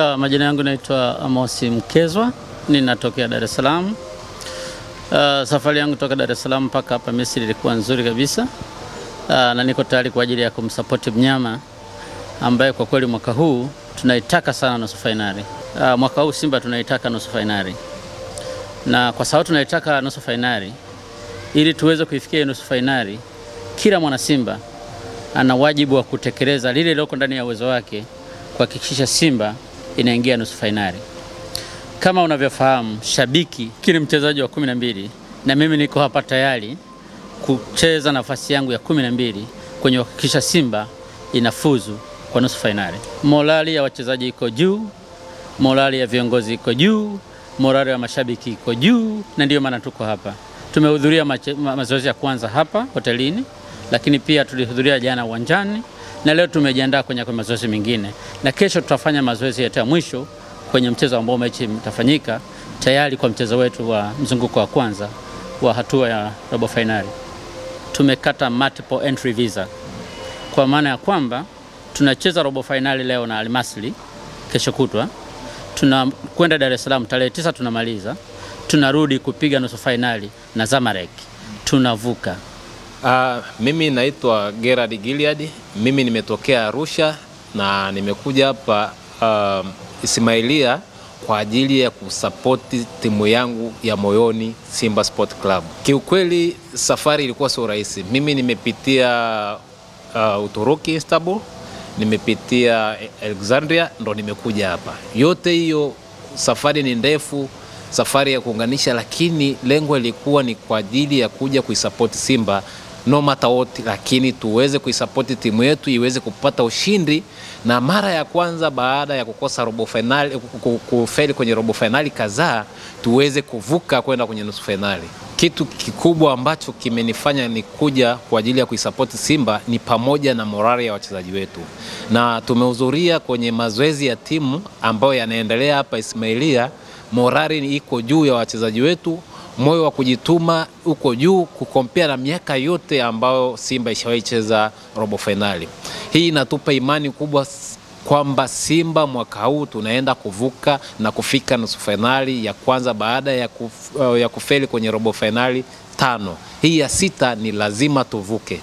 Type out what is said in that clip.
Majina yangu naitwa Amosi Mkezwa, ninatokea Dar es Salaam. Safari yangu kutoka Dar es Salaam mpaka hapa Misri ilikuwa nzuri kabisa. Na niko tayari kwa ajili ya kumsupport mnyama ambaye kwa kweli mwaka huu tunaitaka sana nusu finali. Mwaka huu Simba tunaitaka nusu finali. Na kwa sababu tunaitaka nusu finali, ili tuweze kuifikia nusu finali, kila mwana Simba ana wajibu wa kutekeleza lile lililo ndani ya uwezo wake kuhakikisha Simba inaingia nusu finali. Kama unavyofahamu, shabiki kile mchezaji wa 12 na mimi niko hapa tayari kucheza nafasi yangu ya 12 kwenye kuhakikisha Simba inafuzu kwa nusu finali. Morali ya wachezaji iko juu, morali ya viongozi iko juu, morali ya mashabiki iko juu, na ndio maana tuko hapa. Tumehudhuria mazoezi ya kwanza hapa hotelini, lakini pia tulihudhuria jana uwanjani, na leo tumejiandaa kwenye mazoezi mengine, na kesho tutafanya mazoezi ya mwisho kwenye mchezo ambao mechi itafanyika tayari kwa mchezo wetu wa mzunguko wa kwanza wa hatua ya robo finali. Tumekata multiple entry visa, kwa maana ya kwamba tunacheza robo finali leo na Al Masry kesho kutwa, tunakwenda Dar es Salaam tarehe 9 tunamaliza, tunarudi kupiga nusu finali na Zamalek, tunavuka. Mimi naitwa Gerard Gilead. Mimi nimetokea Arusha na nimekuja hapa Ismailia kwa ajili ya kusapoti timu yangu ya moyoni, Simba Sport Club. Kiukweli safari ilikuwa sio rahisi. Mimi nimepitia Uturuki, Istanbul, nimepitia Alexandria, ndo nimekuja hapa. Yote hiyo safari ni ndefu, safari ya kuunganisha, lakini lengo lilikuwa ni kwa ajili ya kuja kuisapoti Simba no matter what, lakini tuweze kuisapoti timu yetu iweze kupata ushindi, na mara ya kwanza baada ya kukosa robo finali, kufeli kwenye robo finali kadhaa, tuweze kuvuka kwenda kwenye nusu finali. Kitu kikubwa ambacho kimenifanya ni kuja kwa ajili ya kuisapoti Simba ni pamoja na morali ya wachezaji wetu, na tumehudhuria kwenye mazoezi ya timu ambayo yanaendelea hapa Ismailia. Morali iko juu ya wachezaji wetu, moyo wa kujituma uko juu kukompea na miaka yote ambayo Simba ishawahi cheza robo finali. Hii inatupa imani kubwa kwamba Simba mwaka huu tunaenda kuvuka na kufika nusu finali ya kwanza baada ya kufeli kwenye robo finali 5. Hii ya 6 ni lazima tuvuke.